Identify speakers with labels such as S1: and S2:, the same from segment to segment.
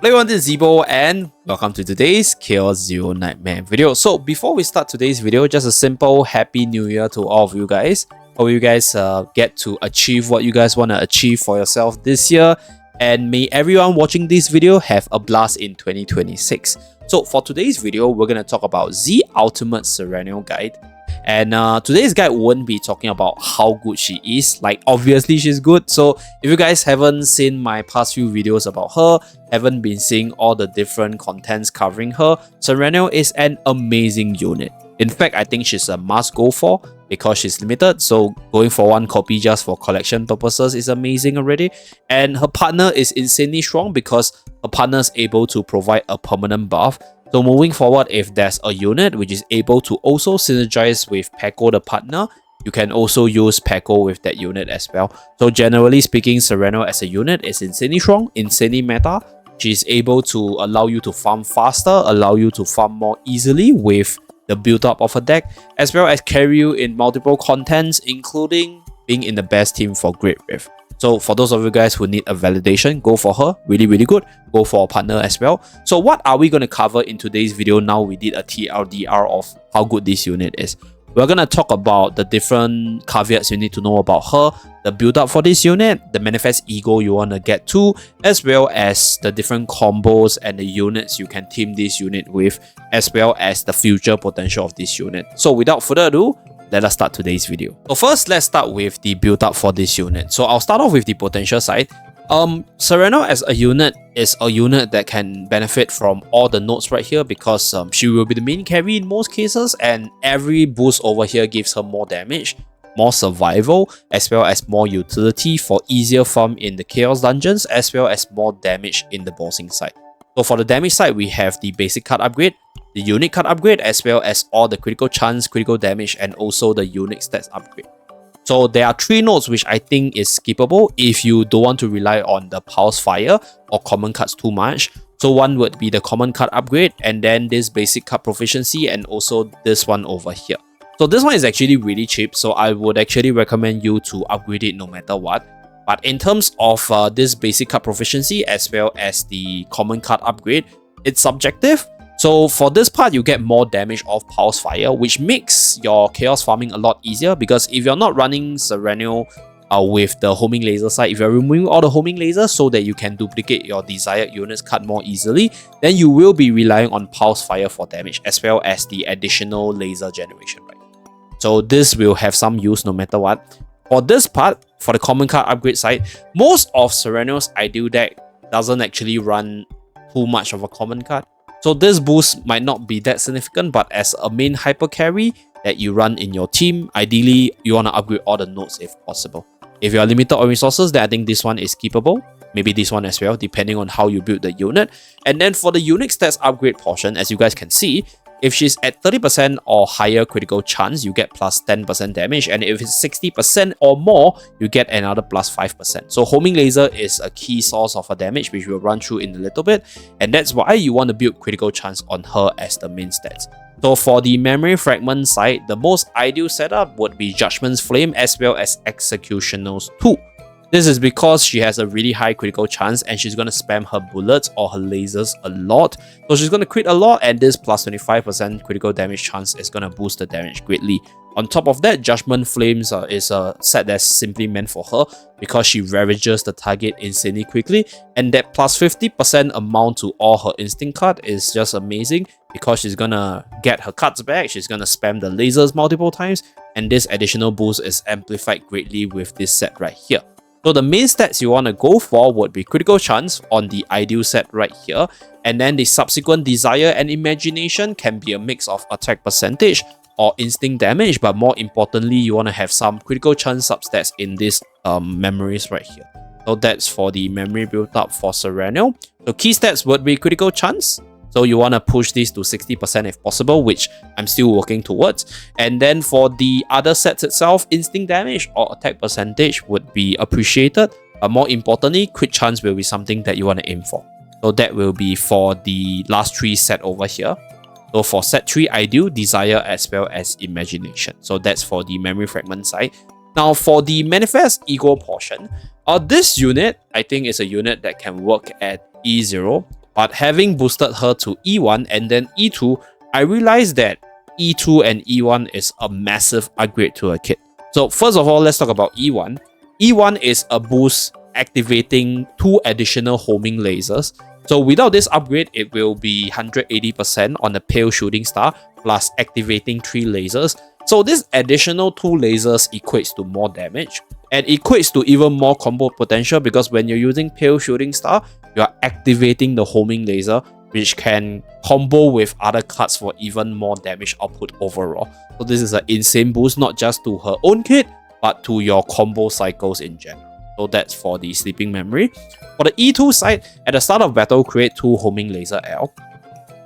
S1: Hello everyone, this is Zeeebo and welcome to today's Chaos Zero Nightmare video. So before we start today's video, just a simple Happy New Year to all of you guys. Hope you guys get to achieve what you guys want to achieve for yourself this year. And may everyone watching this video have a blast in 2026. So for today's video, we're going to talk about Zeee Ultimate Sereniel Guide. And today's guide won't be talking about how good she is. Like, obviously she's good. So if you guys haven't seen my past few videos about her, haven't been seeing all the different contents covering her, Sereniel is an amazing unit. In fact, I think she's a must go for because she's limited. So going for one copy just for collection purposes is amazing already. And her partner is insanely strong because her partner is able to provide a permanent buff. So moving forward, if there's a unit which is able to also synergize with Peko the partner, you can also use Peko with that unit as well. So generally speaking, Sereniel as a unit is insanely strong, insanely meta. She's able to allow you to farm faster, allow you to farm more easily with the build-up of a deck, as well as carry you in multiple contents, including being in the best team for Great Rift. So for those of you guys who need a validation, go for her. Really good. Go for a partner as well. So what are we going to cover in today's video now we did a TLDR of how good this unit is? We're going to talk about the different caveats you need to know about her, the build up for this unit, the manifest ego you want to get to, as well as the different combos and the units you can team this unit with, as well as the future potential of this unit. So without further ado, let us start today's video. So first, let's start with the build up for this unit. So I'll start off with the potential side. Sereniel as a unit is a unit that can benefit from all the nodes right here because she will be the main carry in most cases, and every boost over here gives her more damage, more survival, as well as more utility for easier farm in the chaos dungeons, as well as more damage in the bossing side. So for the damage side, we have the basic card upgrade, the unique card upgrade, as well as all the critical chance, critical damage, and also the unique stats upgrade. So there are three nodes which I think is skippable if you don't want to rely on the Pulse Fire or common cards too much. So one would be the common card upgrade, and then this basic card proficiency, and also this one over here. So this one is actually really cheap, so I would actually recommend you to upgrade it no matter what. But in terms of this basic card proficiency as well as the common card upgrade, it's subjective. So for this part, you get more damage of Pulse Fire, which makes your chaos farming a lot easier because if you're not running Sereniel with the homing laser side, if you're removing all the homing lasers so that you can duplicate your desired units card more easily, then you will be relying on Pulse Fire for damage as well as the additional laser generation, right? So this will have some use no matter what. For this part, for the common card upgrade side, most of Sereniel's ideal deck doesn't actually run too much of a common card. So this boost might not be that significant, but as a main hyper carry that you run in your team, ideally you want to upgrade all the nodes if possible. If you are limited on resources, then I think this one is keepable. Maybe this one as well, depending on how you build the unit. And then for the unique stats upgrade portion, as you guys can see, if she's at 30% or higher critical chance, you get plus 10% damage. And if it's 60% or more, you get another plus 5%. So homing laser is a key source of her damage, which we'll run through in a little bit. And that's why you want to build critical chance on her as the main stats. So for the memory fragment side, the most ideal setup would be Judgment's Flame as well as Executioner's 2. This is because she has a really high critical chance and she's going to spam her bullets or her lasers a lot. So she's going to crit a lot, and this plus 25% critical damage chance is going to boost the damage greatly. On top of that, Judgment Flames is a set that's simply meant for her because she ravages the target insanely quickly, and that plus 50% amount to all her instinct card is just amazing because she's going to get her cards back, she's going to spam the lasers multiple times, and this additional boost is amplified greatly with this set right here. So the main stats you want to go for would be critical chance on the ideal set right here, and then the subsequent desire and imagination can be a mix of attack percentage or instinct damage, but more importantly, you want to have some critical chance substats in these memories right here. So that's for the memory build up for Sereniel. So key stats would be critical chance. So you want to push this to 60% if possible, which I'm still working towards. And then for the other sets itself, instinct damage or attack percentage would be appreciated. But more importantly, crit chance will be something that you want to aim for. So that will be for the last three set over here. So for set 3, ideal, desire, as well as imagination. So that's for the memory fragment side. Now for the manifest ego portion, this unit, I think is a unit that can work at E0. But having boosted her to E1 and then E2, I realized that E2 and E1 is a massive upgrade to her kit. So first of all, let's talk about E1. E1 is a boost activating 2 additional homing lasers. So without this upgrade, it will be 180% on the pale shooting star plus activating 3 lasers. So this additional 2 lasers equates to more damage and equates to even more combo potential, because when you're using pale shooting star, you are activating the homing laser, which can combo with other cards for even more damage output overall. So this is an insane boost, not just to her own kit, but to your combo cycles in general. So that's for the sleeping memory. For the E2 side, at the start of battle, create 2 homing laser L.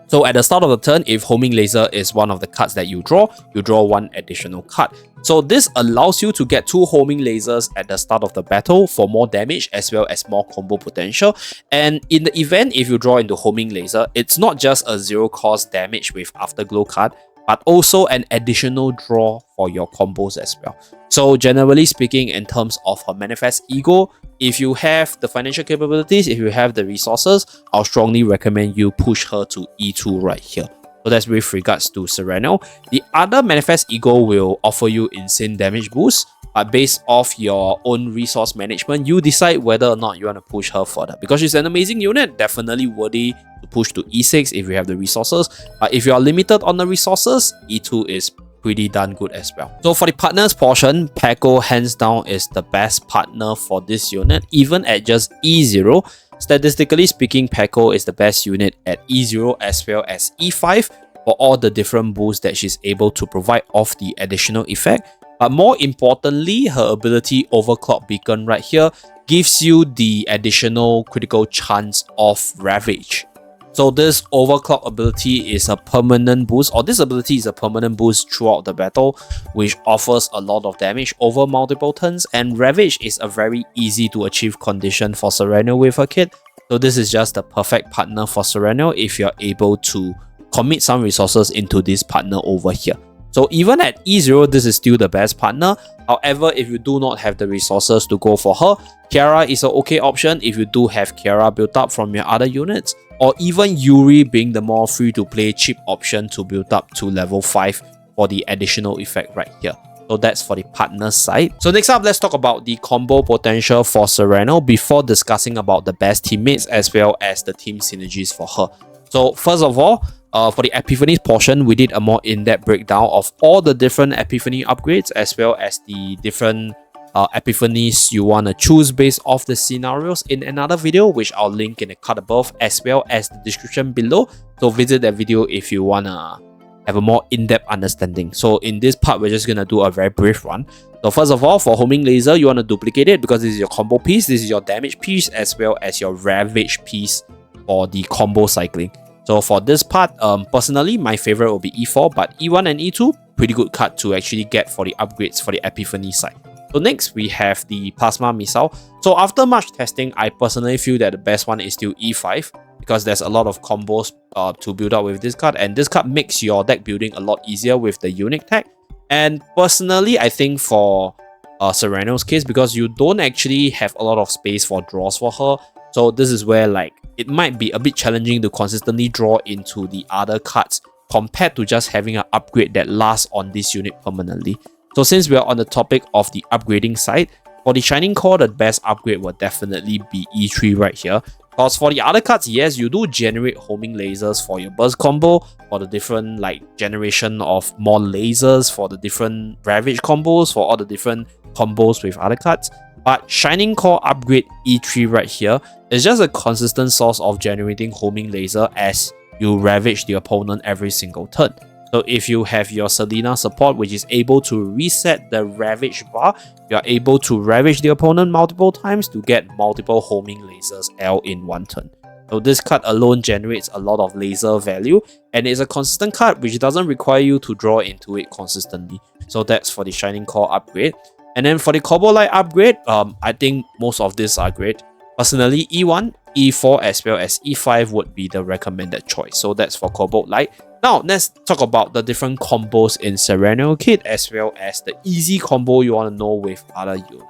S1: So at the start of the turn, if homing laser is one of the cards that you draw 1 additional card. So this allows you to get 2 homing lasers at the start of the battle for more damage as well as more combo potential. And in the event, if you draw into homing laser, it's not just a 0 cost damage with Afterglow card, but also an additional draw for your combos as well. So generally speaking, in terms of her Manifest Ego, if you have the financial capabilities, if you have the resources, I'll strongly recommend you push her to E2 right here. So that's with regards to Sereniel. The other Manifest Ego will offer you insane damage boost, but based off your own resource management, you decide whether or not you want to push her further. Because she's an amazing unit, definitely worthy to push to E6 if you have the resources. But if you are limited on the resources, E2 is pretty darn good as well. So for the partners portion, Peko hands down is the best partner for this unit, even at just E0. Statistically speaking, Peko is the best unit at E0 as well as E5 for all the different boosts that she's able to provide off the additional effect. But more importantly, her ability Overclock Beacon right here gives you the additional critical chance of Ravage. So this Overclock ability is a permanent boost, or this ability is a permanent boost throughout the battle, which offers a lot of damage over multiple turns, and Ravage is a very easy to achieve condition for Sereniel with her kit. So this is just the perfect partner for Sereniel if you're able to commit some resources into this partner over here. So even at E0, this is still the best partner. However, if you do not have the resources to go for her, Kiara is an okay option if you do have Kiara built up from your other units, or even Yuri being the more free-to-play cheap option to build up to level 5 for the additional effect right here. So that's for the partner side. So next up, let's talk about the combo potential for Sereniel before discussing about the best teammates as well as the team synergies for her. So first of all, for the Epiphanies portion, we did a more in-depth breakdown of all the different Epiphany upgrades as well as the different Epiphanies you want to choose based off the scenarios in another video, which I'll link in the card above as well as the description below. So visit that video if you want to have a more in-depth understanding. So in this part, we're just going to do a very brief one. So first of all, for homing laser, you want to duplicate it because this is your combo piece, this is your damage piece as well as your ravage piece for the combo cycling. So for this part, personally, my favorite will be E4, but E1 and E2, pretty good card to actually get for the upgrades for the Epiphany side. So next, we have the Plasma Missile. So after much testing, I personally feel that the best one is still E5 because there's a lot of combos to build up with this card, and this card makes your deck building a lot easier with the unique tag. And personally, I think for Sereniel's case, because you don't actually have a lot of space for draws for her, so this is where like it might be a bit challenging to consistently draw into the other cards compared to just having an upgrade that lasts on this unit permanently. So since we are on the topic of the upgrading side, for the Shining Core, the best upgrade will definitely be E3 right here. Because for the other cards, yes, you do generate homing lasers for your burst combo, for the different like generation of more lasers, for the different ravage combos, for all the different combos with other cards. But Shining Core upgrade E3 right here is just a consistent source of generating homing laser as you ravage the opponent every single turn. So if you have your Selena support, which is able to reset the Ravage bar, you are able to Ravage the opponent multiple times to get multiple homing lasers L in one turn. So this card alone generates a lot of laser value and is a consistent card which doesn't require you to draw into it consistently. So that's for the Shining Core upgrade. And then for the Cobalt Light upgrade, I think most of these are great. Personally, E1, E4 as well as E5 would be the recommended choice. So that's for Cobalt Light. Now, let's talk about the different combos in Sereniel kit as well as the easy combo you want to know with other units.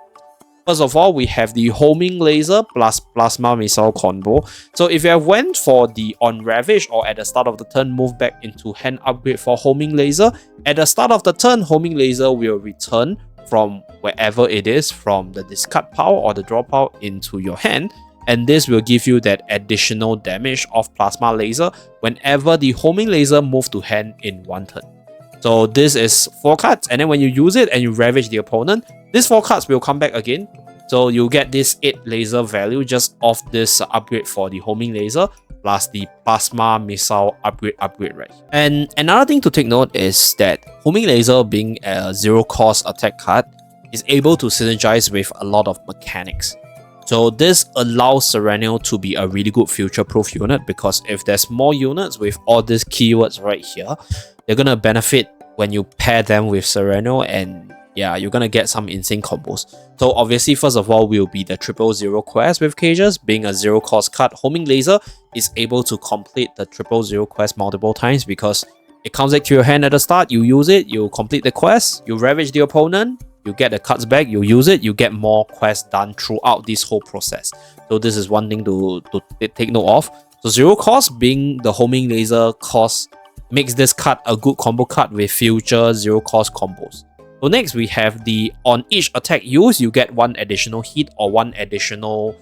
S1: First of all, we have the homing laser plus plasma missile combo. So if you have went for the on Ravage or at the start of the turn, move back into hand upgrade for homing laser. At the start of the turn, homing laser will return from wherever it is, from the discard pile or the draw pile into your hand. And this will give you that additional damage of plasma laser whenever the homing laser moves to hand in one turn. So this is 4 cards, and then when you use it and you ravage the opponent, these 4 cards will come back again. So you get this 8 laser value just off this upgrade for the homing laser, plus the plasma missile upgrade right. And another thing to take note is that homing laser, being a 0 cost attack card, is able to synergize with a lot of mechanics. So this allows Sereniel to be a really good future-proof unit, because if there's more units with all these keywords right here, they're gonna benefit when you pair them with Sereniel, and yeah, you're gonna get some insane combos. So obviously, first of all, will be the 000 quest with cages. Being a 0 cost card, homing laser is able to complete the 000 quest multiple times, because it comes back to your hand at the start, you use it, you complete the quest, you ravage the opponent, you get the cards back, you use it, you get more quests done throughout this whole process. So this is one thing to take note of. So 0 cost, being the homing laser cost, makes this card a good combo card with future 0 cost combos. So next we have the on each attack use, you get 1 additional hit or 1 additional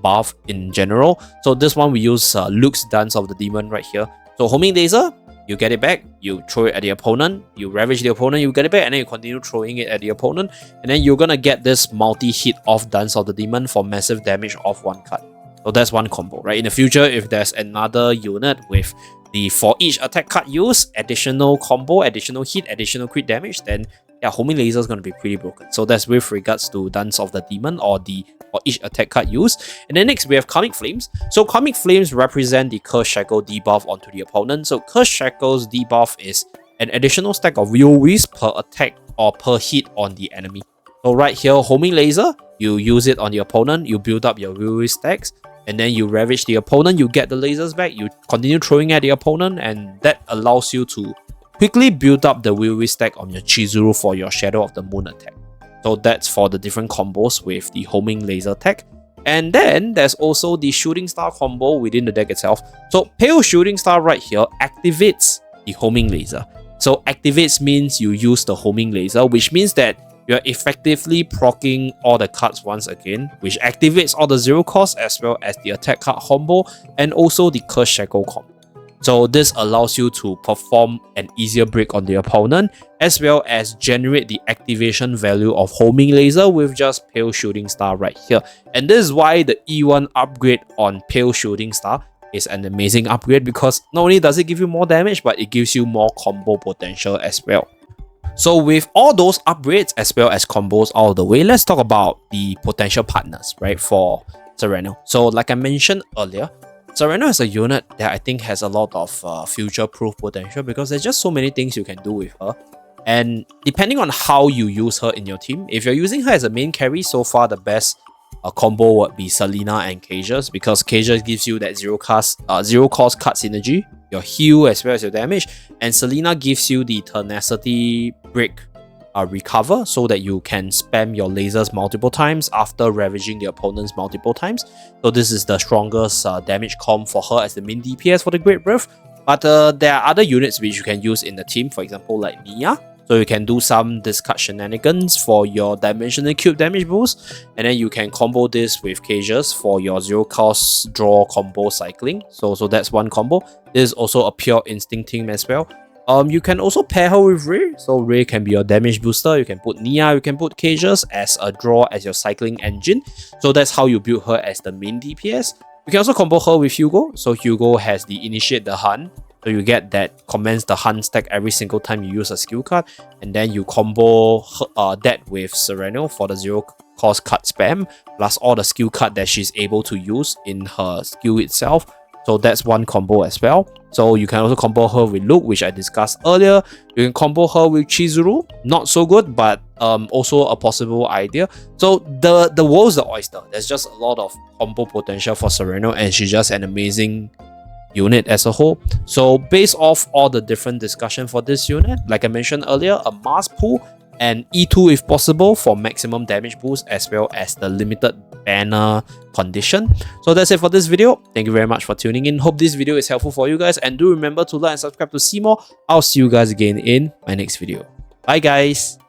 S1: buff in general. So this one we use Luke's Dance of the Demon right here. So homing laser, you get it back, you throw it at the opponent, you ravage the opponent, you get it back, and then you continue throwing it at the opponent, and then you're gonna get this multi-hit of Dance of the Demon for massive damage of 1 card. So that's one combo, right? In the future, if there's another unit with the for each attack card use, additional combo, additional hit, additional crit damage, then yeah, homing laser is going to be pretty broken. So that's with regards to Dance of the Demon or the for each attack card use. And then next we have Karmic Flames. So Karmic Flames represent the Curse Shackle debuff onto the opponent. So Curse Shackle's debuff is an additional stack of AoEs per attack or per hit on the enemy. So right here, homing laser, you use it on the opponent, you build up your AoE stacks, and then you ravage the opponent, you get the lasers back, you continue throwing at the opponent, and that allows you to quickly build up the AoE stack on your Chizuru for your Shadow of the Moon attack. So that's for the different combos with the homing laser tech. And then there's also the Shooting Star combo within the deck itself. So Pale Shooting Star right here activates the homing laser. So activates means you use the homing laser, which means that you're effectively proccing all the cards once again, which activates all the 0 cost as well as the attack card combo and also the Curse Shackle combo. So this allows you to perform an easier break on the opponent, as well as generate the activation value of homing laser with just Pale Shooting Star right here. And this is why the E1 upgrade on Pale Shooting Star is an amazing upgrade, because not only does it give you more damage, but it gives you more combo potential as well. So with all those upgrades as well as combos out of the way, let's talk about the potential partners, right, for Sereniel. So like I mentioned earlier, Sereniel is a unit that I think has a lot of future-proof potential, because there's just so many things you can do with her. And depending on how you use her in your team, if you're using her as a main carry, so far the best combo would be Selena and Cages, because Cages gives you that 0 cost card synergy, your heal as well as your damage, and Selena gives you the tenacity break recover, so that you can spam your lasers multiple times after ravaging the opponents multiple times. So this is the strongest damage comp for her as the main DPS for the Great Breath. But there are other units which you can use in the team, for example like Nia. So you can do some discard shenanigans for your Dimensional Cube damage boost, and then you can combo this with Cages for your 0 cost draw combo cycling. So that's one combo. This is also a pure instinct team as well. You can also pair her with Ray. So Ray can be your damage booster. You can put Nia, you can put Cages as a draw as your cycling engine. So that's how you build her as the main DPS. You can also combo her with Hugo. So Hugo has the Initiate the Hunt. So you get that commence the Hunt stack every single time you use a skill card. And then you combo that with Sereniel for the 0 cost card spam, plus all the skill card that she's able to use in her skill itself. So that's one combo as well. So you can also combo her with Luke, which I discussed earlier. You can combo her with Chizuru. Not so good, but also a possible idea. So the world's the oyster. There's just a lot of combo potential for Sereniel, and she's just an amazing unit as a whole. So based off all the different discussion for this unit, like I mentioned earlier, a mass pool and E2 if possible for maximum damage boost, as well as the limited banner condition. So that's it for this video. Thank you very much for tuning in. Hope this video is helpful for you guys, and do remember to like and subscribe to see more. I'll see you guys again in my next video. Bye guys.